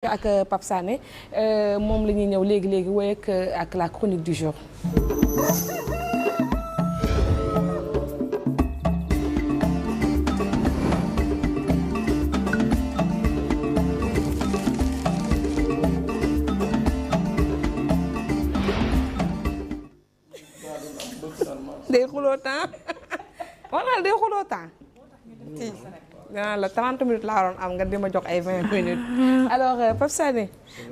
ak Pape Sané moom la ñuy ñëw léegi woy ak la chronique du jour. day xuloo temps wala day xuloo temps danaa la 30 minutes laa waroon am nga di ma jox ay 20 minutes alors Pape Sané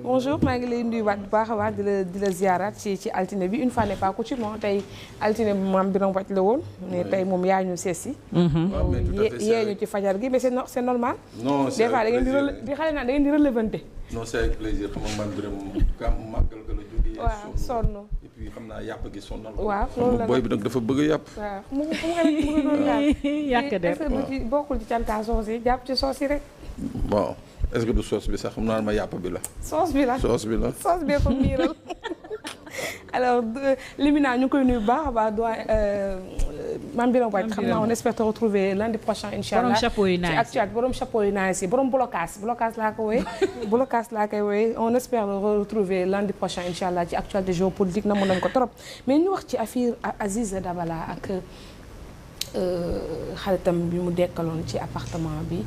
bonjour maa ngi lay nuyuwaat bu baax a baax di la ziaraat ci altine bi une fois n'est pas coutume tey altine bi maam Birame Wathie la woon mais tey moom yaa ñu sees si yee ñu ci fajar gi mais c'est normal. non des fois da ngeen di xale naa da ngeen di relevanté. non c'est avec plaisir xam nga man Birame kam màggal ga la jógee. waaw sonn et puis xam naa yàpp gi sonnal. waaw loolu la booy bi nag dafa bëgg a yàpp. waaw mu ngi doon daal. yàq der est-ce que ci bokkul ci canta soos yi jàpp ci soos yi rek. bon est-ce que du soos bi sax xam naa ma yàpp bi la. soos bi la soos bi la. soos bee ko miiral. alors Limina ñu koy nuyu bu baax a baax doyen Mame Birame Wathie xam naa on espère te retrouver lundi prochain incha allah borom chapeau yu nice ci actualité borom chapeau yu nice yi borom blocage laa ko wooye blocage laa koy wooye on espère le retrouver lundi prochain incha allah ci actualité géopolitique na mën nañ ko trop mais ñu wax ci affaire Aziz Dabala ak xaritam bi mu dekkaloon ci appartement bi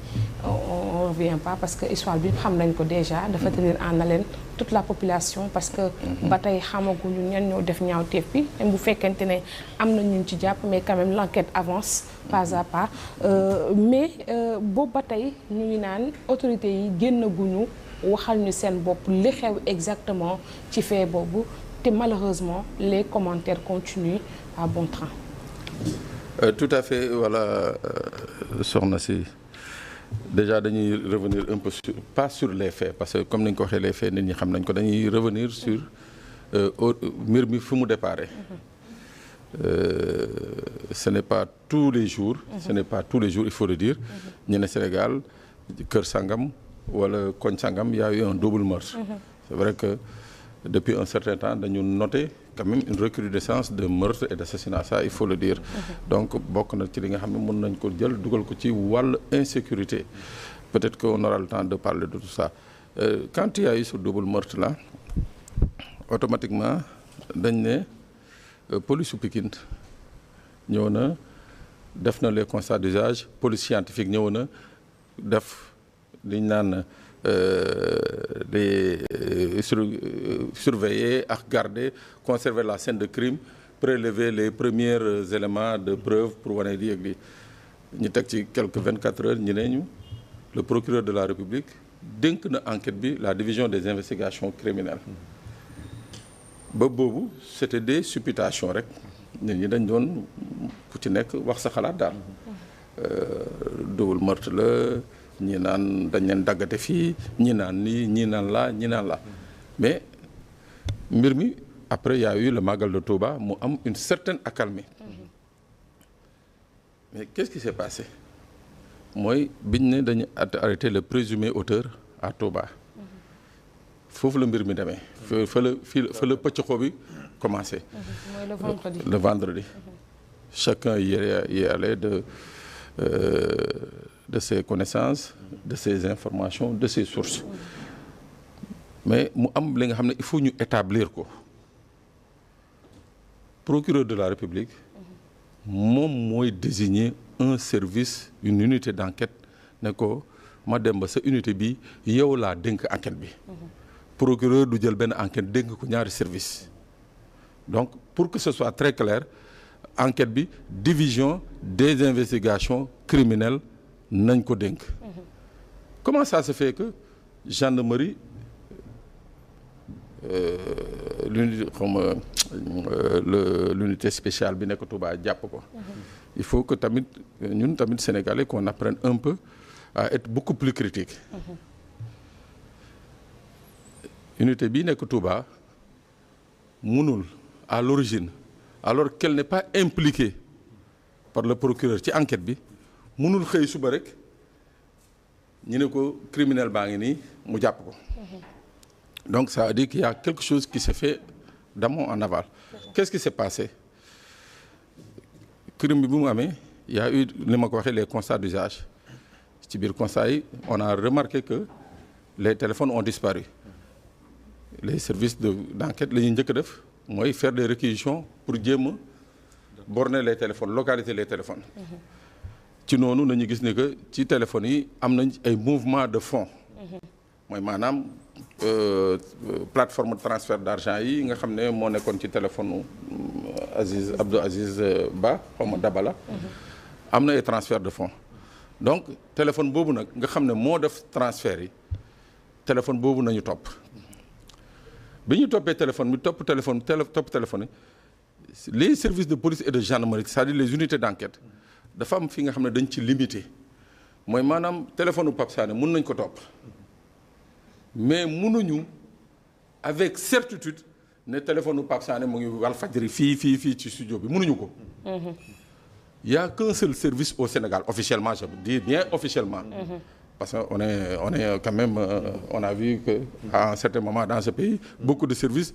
on revient pas parce que histoire bi xam nañ ko déjà dafa tenir en haleine toute la population parce que ba tey xamaguñu ñan ñoo def ñaawteef bi même bu fekkente ne am na ñu ci jàpp mais quand même l'enquête avance pas à pas mais boobu ba tey ñu ngi naan autorités yi génnaguñu waxal ñu seen bopp li xew exactement ci fait boobu te malheureusement les commentaires continuent à bon train. Tout à fait voilà soxna si déjà dañuy revenir un peu sur pas sur les faits parce que comme ni nga ko waxee les faits nit ñi xam nañ ko dañuy revenir sur mbir mi fu mu déparé. Ce n'est pas tous les jours. Ce n'est pas tous les jours il faut le dire. ñu ne Sénégal kër sangam wala koñ sangam y a eu un double meurtre. C'est vrai que depuis un certain temps dañu noter quand même une recrudescence de meurtre et d'assassinat ça il faut le dire. Donc bokk na ci li nga xam ne mën nañ ko jël dugal ko ci wàllu insécurité. Peut-être qu'on aura le temps de parler de tout ça. Quand il y a eu ce double meurtre là automatiquement dañ ne police su Pikine ñëw na def na les constats d'usage police scientifique ñëw na def liñ naan les surveiller ak garder conserver la scène de crime prélever les premiers éléments de preuve pour wane lii ak lii ñu teg ci quelques 24 heures ñu ne ñu le procureur de la République dénk na enquête bi la division des investigations criminelles ba boobu c'était des supputations rek nit ñi dañ doon ku ci nekk wax sa xalaat daal double meurtre la ñi naan dañ leen daggate fii ñi naan nii ñi naan laa ñi naan laa mais mbir mi après y a eu le Magal de Touba mu am une certaine accalmie mais qu'est-ce qui s'est passé mooy biñ ne dañu arrêté le présumé auteur à Touba foofu la mbir mi demee fa la pëccxoo bi commencé le vendredi chacun y est allé de ses connaissances de ses informations de ses sources mais mu am li nga xam ne il faut ñu établir ko procureur de la République moom mooy désigner un service une unité d'enquête ne ko ma dem ba sa unité bi yow laa dénk enquête bi procureur du jël benn enquête dénk ko ñaari service donc pour que ce soit très clair enquête bi division des investigations criminelles nañ ko dénk comment ça se fait que gendarmerie l'unité spéciale bi nekk Touba jàpp ko il faut que tamit ñun tamit sénégalais qu'on apprenne un peu à être beaucoup plus critique unité bii nekk Touba mënul à l'origine alors qu'elle n'est pas impliquée par le procureur ci enquête bi mënul xëy suba rek ñu ne ko criminel baa ngi nii mu jàpp ko donc ça veut dire qu'il y a quelque chose qui s'est fait d'amont en aval qu'est-ce qui s'est passé crime bi bu mu amee il y a eu li ma ko waxee les constats d'usage ci biir constat yi on a remarqué que les téléphones ont disparu les services d'enquête la ñuy njëkk a def mooy faire des réquisitions pour jéem a borner les téléphones localiser les téléphones. ci noonu nañu gis ne que ci téléphones yi am nañ ay mouvement de fonds. mooy maanaam plateforme de transfert d'argent yi nga xam ne moo nekkoon ci téléphone Abdou Aziz Ba xaw ma Dabala. am na ay transfert de fonds donc téléphone boobu nag nga xam ne moo def transfert yi téléphone boobu nañu topp bi ñu toppee téléphone bi topp téléphone yi les services de police et de gendarmerie c'est-à-dire les unités d'enquête dafa am fi nga xam ne dañ ci limité mooy maanaam téléphone u Pape Sané mun nañ ko topp mais munuñu avec certitude ne téléphone u Pape Sané mu ngi Walfadjri fii ci studio bi munuñu ko. Il y a qu'un seul service au Sénégal officiellement je dis bien officiellement. Parce que on est quand même on a vu que à un certain moment dans ce pays beaucoup de services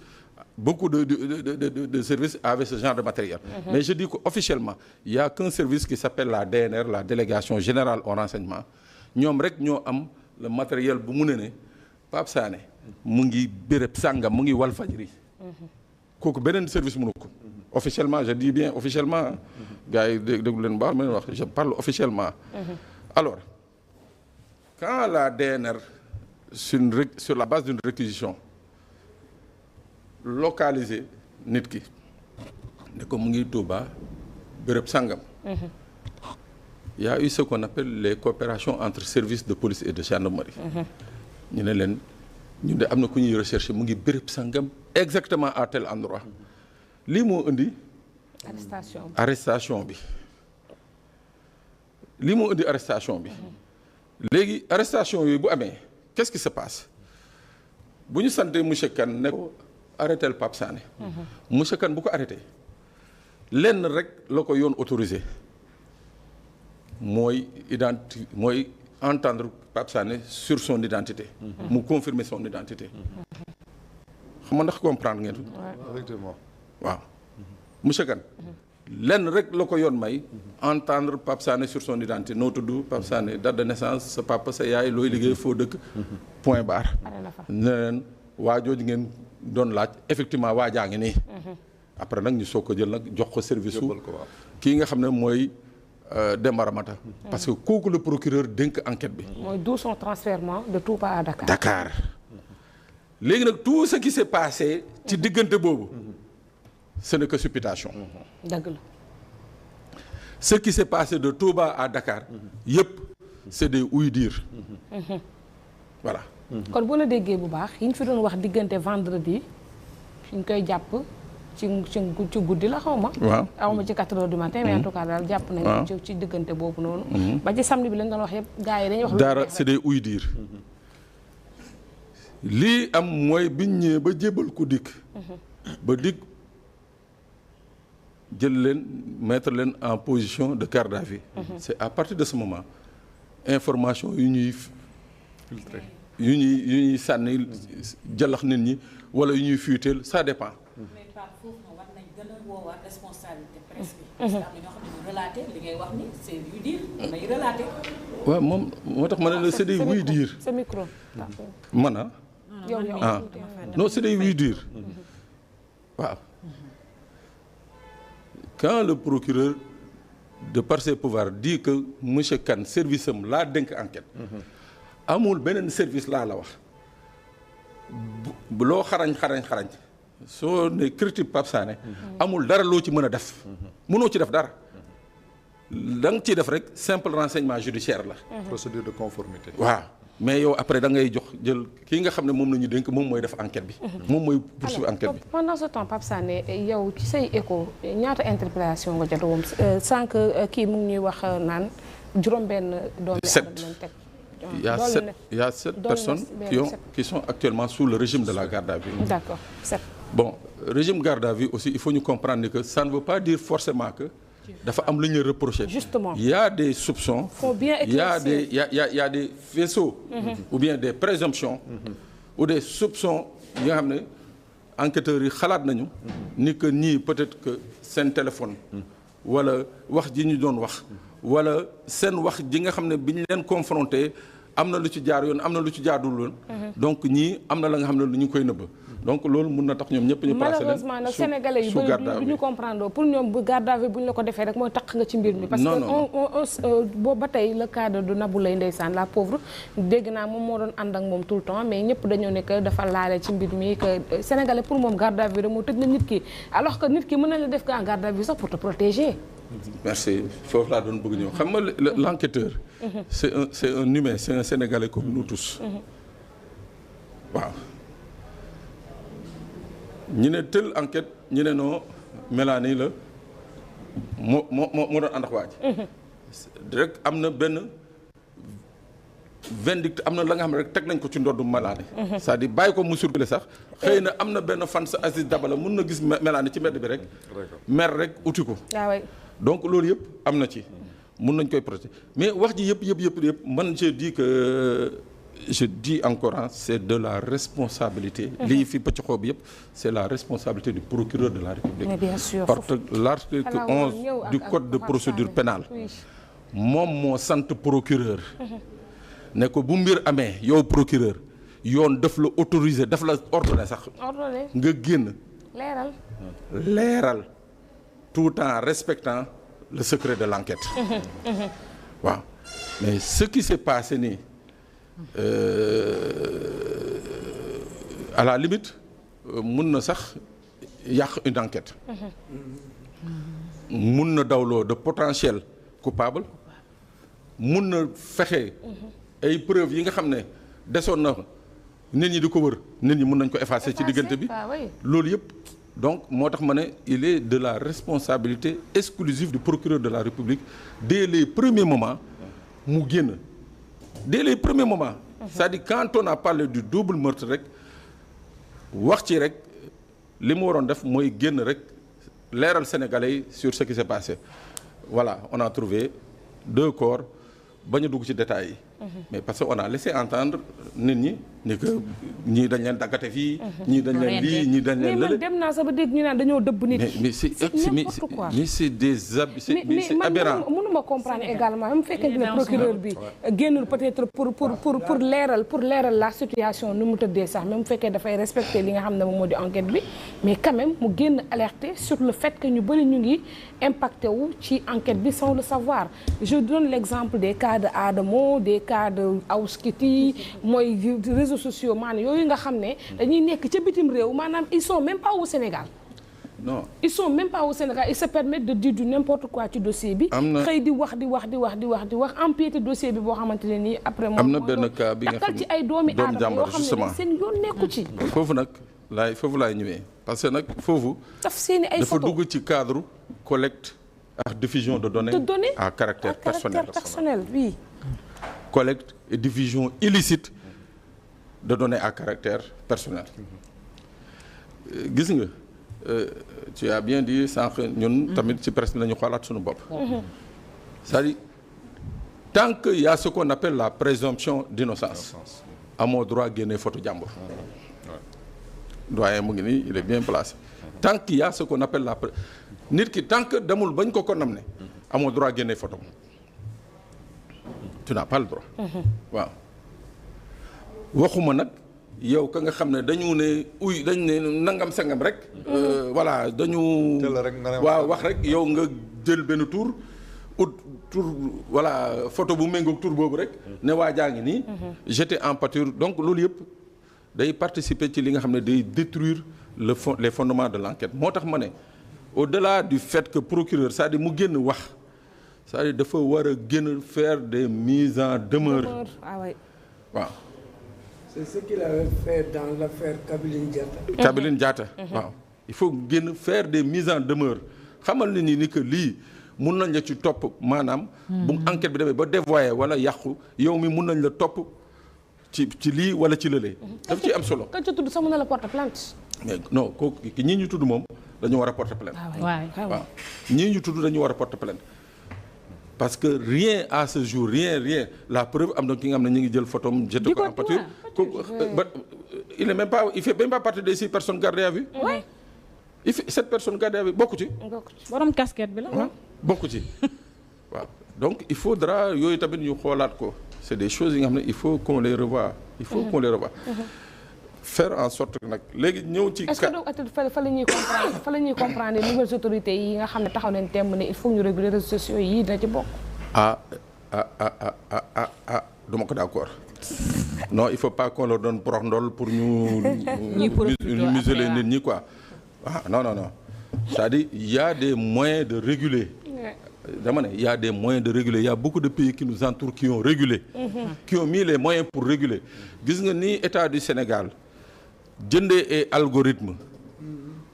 avaient ce genre de matériel. Mais je dis qu'officiellement il y a qu'un service qui s'appelle la DNR la délégation générale au renseignement ñoom rek ñoo am le matériel bu mu ne Pape Sané mu ngi béréb sàngam mu ngi Walfadjri kooku beneen service mënu ko officiellement je dis bien officiellement gars yi déglu leen baax ma leen wax je parle officiellement alors quand la DNR sur la base d'une réquisition localiser nit ki ne ko mu ngi Touba béréb sàngam il y a eu ce qu'on appelle les coopérations entre services de police et de gendarmerie ñu ne leen ñun de am na ku ñuy rechercher mu ngi béréb sàngam exactement à tel endroit lii moo indi arrestation bi lii moo indi arrestation bi léegi arrestation yooyu bu amee qu'est-ce qui se passe bu ñu santee monsieur Kane ne ko arrêté le Pape Sané monsieur Kane bu ko arrêté lenn rek la ko yoon autorisé mooy entendre Pape Sané sur son identité mu confirmer son identité xam nga ndax comprendre ngeen effectivement waaw monsieur Kane lenn rek la ko yoon may entendre Pape Sané sur son identité noo tudd Pape Sané date de naissance sa papa sa yaay looy liggéey foo dëkk point barre ne leen waa jooju ngeen doon laaj effectivement waa jaa ngi nii après nag ñu soog ko jël nag jox ko service su kii nga xam ne mooy Demba Ramata parce que kooku le procureur dénk enquête bi mooy d'où son transfert de Touba à Dakar léegi nag tout ce qui s'est passé ci diggante boobu ce n'est que supputation. dëgg la. ce qui s'est passé de Touba à Dakar yëpp c'est des ouï-dire. voilà. kon boo la déggee bu baax yi ñu fi doon wax diggante vendredi fi ñu koy jàpp ci guddi la xaw ma. waaw xaw ma ci 4 heures du matin. mais en tout cas daal jàpp nañu ci diggante boobu noonu. ba ci samedi bi lañ doon wax yëpp gars yi dañuy wax. dara c'est des ouï-dire. lii am mooy biñ ñëwee ba jébal ku dikk. ba dikk jël leen mettre leen en position de garde à vue. c'est à partir de ce moment information yu ñuy filtrer yu ñuy sànni jalax nit ñi wala yu ñuy fuiteel ça dépend. mais par foofu war nañ gën a woowaat responsabilité presse bi. parce que am na ñoo xam ne relaté li ngay wax ni c'est lui dire may relaté. waaw moom moo tax ma ne la c'est des oui dire. sa micro. man ah. yow non c'est des oui dire. waaw. quand le procureur de par ses pouvoirs dit que monsieur Kane service am laa dénk enquête. amul beneen service laa la wax. bu loo xarañ. soo ne critique Pape Sané amul dara loo ci mën a def. mënoo ci def dara. da nga ciy def rek simple renseignement judiciaire la. procédure de conformité. waaw mais yow après da ngay jox jël kii nga xam ne moom la ñu dénk moom mooy def enquête bi. moom mooy poursuivre enquête bi. pendant ce temps Pape Sané yow ci say écho ñaata interpellation nga jot woon sans que kii mu ngi ñuy wax naan juróom-benn doomi aadama lañ teg. il y a 7 personnes qui sont actuellement sous le régime de la garde à vue. D'accord, 7. Bon, régime garde à vue aussi, il faut nous comprendre que ça ne veut pas dire forcément que dafa am lu ñu reprocher. Justement. Il y a des soupçons. Faut bien éclaircir. Il y a des faisceaux ou bien des présomptions ou des soupçons yi nga xam ne enquêteurs yi xalaat nañu ni que ñii peut-être que seen téléphone wala wax ji ñu doon wax wala seen wax ji nga xam ne bi ñu leen confronté am na lu ci jaar yoon am na lu ci jaadul yoon. donc ñii am na la nga xam ne lu ñu koy nëbb. donc loolu mun na tax ñoom ñëpp ñu placé leen malheureusement nag sénégalais yi bëri du ñu comprendre pour ñoom bu garde à vue bu ñu la ko defee rek mooy tax nga ci mbir mi. parce que boobu ba tey le cas de Nabou Leye ndeysaan la pauvre dégg naa moom moo doon ànd ak moom tout le temps mais ñëpp dañoo ne que dafa laale ci mbir mi que sénégalais pour moom garde à vue rek moo tëj na nit ki alors que nit ki mën na la def en garde à vue sax pour te protéger. merci foofu laa doon bëgg ñëw xam nga l'enquêteur c'est un humain c'est un sénégalais comme nous tous. waaw. ñu ne telle enquête ñu ne non Mélanie la moo doon ànd ak waa ji rek am na benn vindicte am na la nga xam ne rek teg nañ ko ci ndoddu Mélanie c'est-à-dire bàyyi ko mu circulé sax xëy na am na benn fan sa Aziz Dabala mun na gis Mélanie ci mbedd bi rek mer rek uti ko donc loolu yëpp am na ci mun nañ koy protéger mais wax ji yëpp man je dis que je dis encore c'est de la responsabilité. lii fi pëcc xoob yëpp c'est la responsabilité du procureur de la République. mais bien sûr parce que l'article 11 du code de procédure pénale moom moo sant procureur. ne ko bu mbir amee yow procureur yoon daf la autoriser daf la ordonner sax. nga génn. leeral tout en respectant le secret de l'enquête. waaw mais ce qui s'est passé nii. À la limite mun na sax yàq une enquête. mun na dawloo de potentiels coupables mun na fexe ay preuves yi nga xam ne desoon na nit ñi di ko wër nit ñi mun nañ ko effacer ci diggante bi loolu yëpp donc moo tax ma ne il est de la responsabilité exclusive du procureur de la République dès les premiers moments mu génn. Dès les premiers moments. C'est-à-dire quand on a parlé du double meurtre rek wax ci rek li mu waroon def mooy génn rek leeral Sénégalais yi sur ce qui s'est passé. Voilà on a trouvé 2 corps bañ a dugg ci détails yi. mais parce que on a laissé entendre nit ñi ni que ñii dañ leen daggate fii. ñii dañ leen lii ñii dañ leen lële. mais man dem naa sax ba dégg ñu naan dañoo dëbb nit. mais c'est des aberrants. mais mënuma comprendre également même fekkente ne procureur bi génnul peut-être pour leeral la situation nu mu tëddee sax même fekkee dafay respecter li nga xam ne moom moo di enquête bi mais quand même mu génn alerter sur le fait que ñu bëri ñu ngi impacté wu ci enquête bi sans le savoir je donne l'exemple des cas de Adamo des cas de Awskiti mooy réseaux sociaux maanaam yooyu nga xam ne dañuy nekk ca bitim réew maanaam ils sont même pas au Sénégal. non ils sont même pas au Sénégal ils se permettent de dire du n'importe quoi ci dossier bi. xëy di wax empiété dossier bi boo xamante ne nii après. am na benn cas bi nga xam ne ci ay doomi aadama yoo xam ne seen yoon nekku ci. foofu nag laay ñëwee parce que nag foofu. dafa dugg ci cadre collecte ak diffusion de données à caractère personnel oui. collecte et diffusion illicite de données à caractère personnel gis nga tu as bien dit sànq ñun tamit ci presse bi nañu xoolaat suñu bopp c'est-à-dire tant que y a ce qu'on appelle la présomption d'innocence amoo droit génne photo jàmbur doyen mu ngi nii il est bien placé tant qu'il y a ce qu'on appelle la nit ki tant que demul bañ ko condamné amoo droit génne photo tu n'as pas le droit. waaw waxuma nag yow ka nga xam ne dañu ne dañ ne nangam sangam rek. voilà dañu. waaw wax rek yow nga jël benn tour voilà photo bu méngoog tour boobu rek. ne waa jaa ngi nii. jeter en pâture donc loolu yëpp day participer ci li nga xam ne day détruire les fondements de l'enquête moo tax ma ne au-delà du fait que procureur c'est-à-dire mu génn wax. c'est-à-dire dafa war a gën a faire des mises en demeure. waaw. c'est ce qu'il avait fait dans l'affaire Kabiline Diatta. waaw il faut gën a faire des mises en demeure xamal ni que lii mun nañ la ci topp maanaam. bu enquête bi demee ba dévoyé wala yàqu yow mi mun nañ la topp ci lii wala ci lële. daf ci am solo. ka ca tudd sax mën na la porter plainte. mais non kooku ñii ñu tudd moom dañu war a porter plainte. waaw ñii ñu tudd dañu war a porter plainte. parce que rien à ce jour rien la preuve am na ki nga xam ne ñu ngi jël photo am jeté ko en pâture il fait même pas partie des 6 personnes gardées à vue. il fait 7 personnes gardées à vue bokku ci. borom casquette bi la. bokku ci waaw donc il faudra yooyu tamit ñu xoolaat ko. c'est des choses yi nga xam ne il faut qu'on les revoie. Qu'on les revoie. Faire en sorte que nag léegi ñëw ci. est-ce que fa la ñuy comprendre nouvelles autorités yi nga xam ne taxaw nañ temb ne il faut ñu réguler réseaux sociaux yi dina ci bokk. duma ko d'accord. Non, il faut pas qu'on leur donne porox ndol pour ñu museler nit ñi quoi. Non. C'est-à-dire il y a des moyens de réguler. Dama ne il y a des moyens de réguler. Il y a beaucoup de pays qui nous entourent qui ont régulé. Qui ont mis les moyens pour réguler. Gis nga ni État du Sénégal jëndee ay algorithme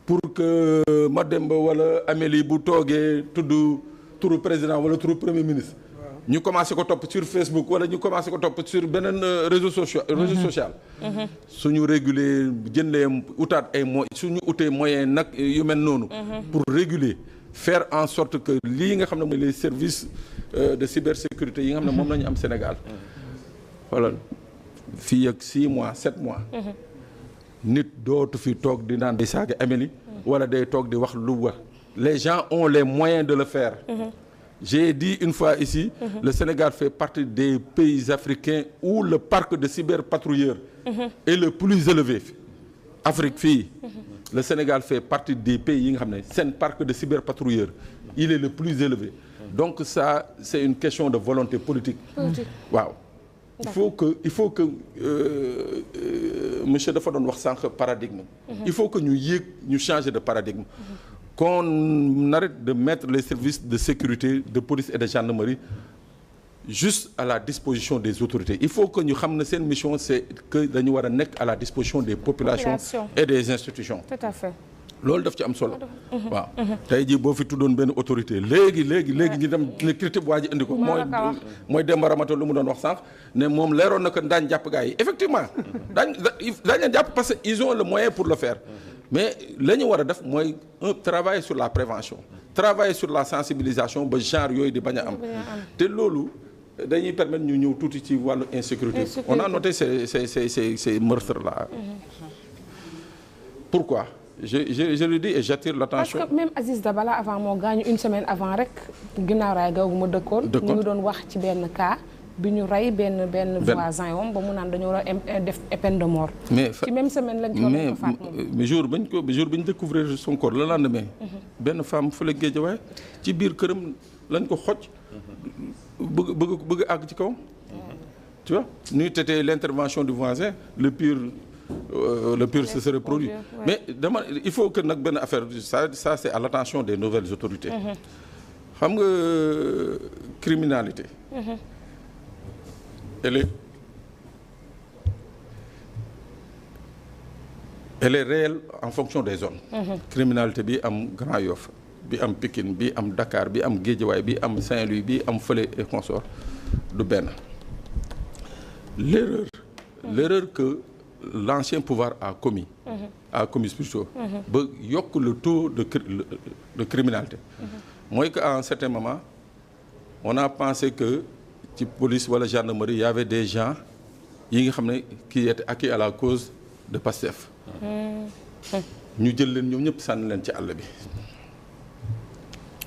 pour que Mademba wala Amélie bu toogee tudd turu président wala turu premier ministre. ñu commencé ko topp sur Facebook wala ñu commencé ko topp sur beneen réseau social. suñu réguler jëndee utaat ay suñu utee moyen nag yu mel noonu. pour réguler faire en sorte que lii nga xam ne mooy les services de cybersécurité yi nga xam ne moom la ñu am Sénégal. voilà fii ak 6 mois 7 mois. nit dootu fi toog di naan day saaga Amélie. wala day toog di wax lu wax. les gens ont les moyens de le faire. J'ai dit une fois ici, le Sénégal fait partie des pays africains où le parc de cyberpatrouilleurs est le plus élevé. Afrique fii le Sénégal fait partie des pays yi nga xam ne seen parc de cyberpatrouilleurs il est le plus élevé. Donc ça c'est une question de volonté politique. Waaw. Il faut que monsieur dafa doon wax sànq paradigme. Il faut que ñu changer de paradigme. Qu'on arrête de mettre les services de sécurité, de police et de gendarmerie juste à la disposition des autorités. Il faut que ñu xam ne seen mission c'est que dañu war a nekk à la disposition des populations et des institutions. Tout à fait. loolu daf ci am solo. waaw tey jii boo fi tuddoon benn autorité léegi ñu dem ne critique waa ji indi ko. mooy Demba Ramata lu mu doon wax sànq ne moom leeroon na ko daañu jàpp gars yi effectivement daañu leen jàpp parce que ils ont le moyen pour le faire. Mais la ñu war a def mooy travailler sur la prévention travailler sur la sensibilisation ba genre yooyu di bañ a am te loolu dañuy permettre ñu ñëw tuuti ci wàllu insécurité. On a noté ces meurtres là. Pourquoi je le dis et j'attire l'attention. Parce que même Aziz Dabala avant moo gaañu une semaine avant rek ginnaaw raay googu ma dëkkoon. ñu ngi doon wax ci benn cas. bi ñu rey benn voisin yom ba mu naan dañoo war a def peine de mort. mais ci même semaine lañ ko faat moom. mais jour bi ñu découvrir son corps le lendemain. benn femme fële Guédiawaye ci biir këram lañ ko xoj. bëgg àgg ci kaw. tu vois ñu tete l'intervention du voisin le pire se serait produit. mais il faut que nag benn affaire ça c'est à l'attention des nouvelles autorités. xam nga criminalité. Elle est réelle en fonction des zones. Criminalité bi am Grand Yoff bi am Pikine bi am Dakar bi am Guédiawaye bi am Saint-Louis bi am fële et consort du benn. L'erreur que l'ancien pouvoir a commis plutôt ba yokk le taux de criminalité. mooy que à un certain moment on a pensé que ci police wala gendarmerie y avait des gens yi nga xam ne qui étaient acquis à la cause de Pastef. ñu jël leen ñoom ñëpp sànni leen ci àll bi.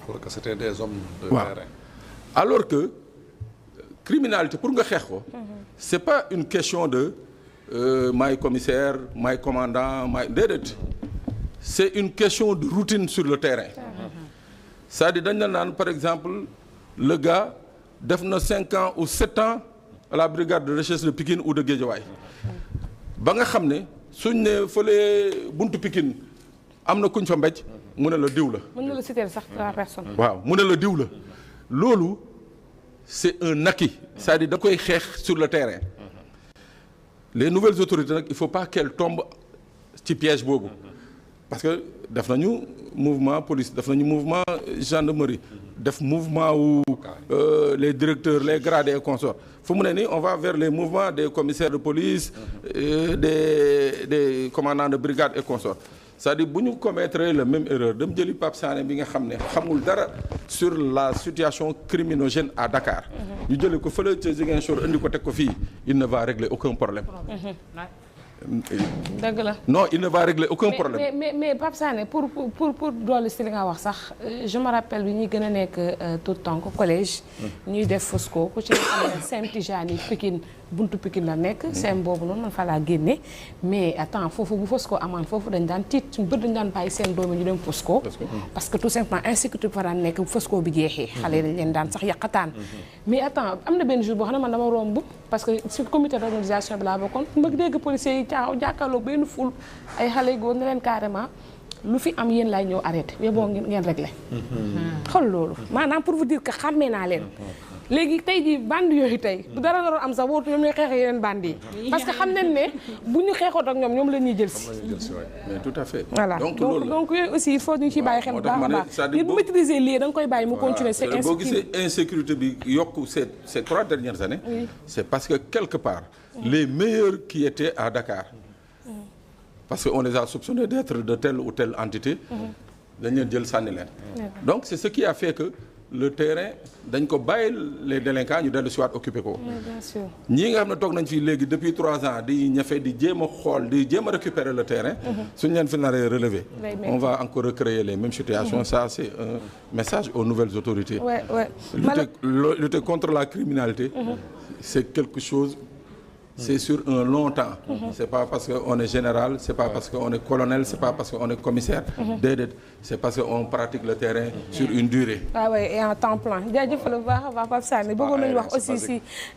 alors que c'était des hommes de terrain. Alors que criminalité pour nga xeex ko. c'est pas une question de maay commissaire maay commandant maay déedéet. c'est une question de routine sur le terrain. c'est-à-dire dañ la naan par exemple le gars. def na 5 ans ou 7 ans à la brigade de recherche de Pikine ou de Guédiawaye ba nga xam ne suñ ne fële buntu Pikine am na kuñ fa mbéj mu ne la diw la. mën na la citer sax la personne. waaw mu ne la diw la loolu c'est un acquis c'est-à-dire da koy xeex sur le terrain les nouvelles autorités nag il faut pas qu'elles tombent ci piège boobu parce que def nañu mouvement police def nañu mouvement gendarmerie. def mouvement wu les directeurs les gradés et consorts fu mu ne nii on va vers les mouvements des commissaires de police des commandants de brigade et consorts c'est-à-dire bu ñu commettre la même erreur dem jëli Pape Sané bi nga xam ne xamul dara sur la situation criminogène à Dakar ñu jëli ko fële ca Ziguinchor indi ko teg ko fii il ne va régler aucun problème dëgg la. non il ne va régler aucun problème. mais Pape Sané pour dolli si li nga wax sax je me rappelle bi ñuy gën a nekk tout le temps collège. ñuy def Fosco ku ci nekk Sem Tijani Pikine buntu Pikine la nekk. Sem boobu noonu man fa laa génne. mais attends foofu bu Fosco amaan foofu dañ daan tiit suñu bët dañ daan bàyyi seen doom yi ñu dem Fosco. parce que tout simplement insécurité fa daan nekk Fosco bi jeexee. xale yi dañ leen daan sax yàqataan. mais attends am na benn jour boo xam ne man dama romb parce que ci comité d'organisation bi laa bokkoon ma dégg policiers yi jàkkaarloo benn ful ay xale yu góor ne leen carrément lu fi am yéen laay ñëw arrêté mais bon ngeen réglé. xool loolu maanaam pour vous dire que xàmmee naa leen. léegi tey jii bandi yooyu tey bu dara naroon am sax wóotu ñoom ñooy xeexee yeneen bandi yi. parce que xam nañ ne bu ñu xeexoot ak ñoom la ñuy jël si. mais tout à fait. voilà donc yooyu aussi il faut ñu ci bàyyi xel bu baax a baax. nit bu maîtriser lii da nga koy bàyyi mu continuer c'est insécurité. boo gisee insécurité bi yokku ces 3 dernières années. c'est parce que quelque part. les meilleurs qui étaient à Dakar. parce que on les a soupçonnés d'être de telle ou telle entité. dañ leen jël sànni leen. donc c'est ce qui a fait que le terrain dañ ko bàyyi les délinquants ñu dellu si waat occupé ko. bien sûr. ñii nga xam ne toog nañ fii léegi depuis 3 ans di ñafe di jéem a xool di jéem a récupérer le terrain. suñ leen fi naree relever. on va encore recréer les mêmes situations. ça c'est un message aux nouvelles autorités. lutter contre la criminalité. c'est quelque chose. c'est sur un long temps. C'est pas parce que on est général, c'est pas parce que on est colonel, c'est pas parce que on est commissaire. déedéet c'est parce que on pratique le terrain sur une durée. ah oui et en temps plein jaajëfal bu baax a baax Pape Sané bëggoon nañu wax aussi si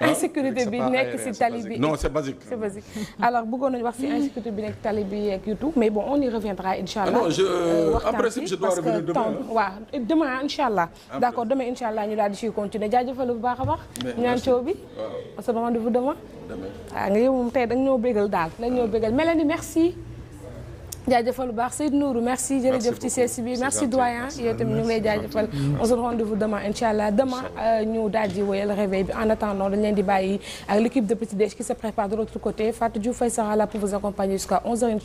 insécurité bi nekk si tali bi. non c'est basique. c'est basique alors bëggoon nañu wax si insécurité bi nekk tali bi ak YouTube mais bon on y reviendra inchallah. non en principe je dois revenir demain. waaw demain inchallah. d'accord demain inchallah ñu daal di ciy continuer jaajëfal bu baax a baax. ñaan coow bi. on se rendez-vous demain. waaw nga yow moom tey dañ ñoo bégal daal dañ ñoo bégal Mélanie merci jaajëfal bu baax Seydou Nourou merci jërëjëf ci CSI bi merci doyen yow tamit ñu ngi lay jaajëfal on se rendez-vous demain inchallah demain ñu daal di woyal réveil bi en attendant dañ leen di bàyyi ak l'équipe de Petit Déj qui se prépare de l'autre côté Fatou Diouf Faye sera là pour vous accompagner jusqu'à 11h.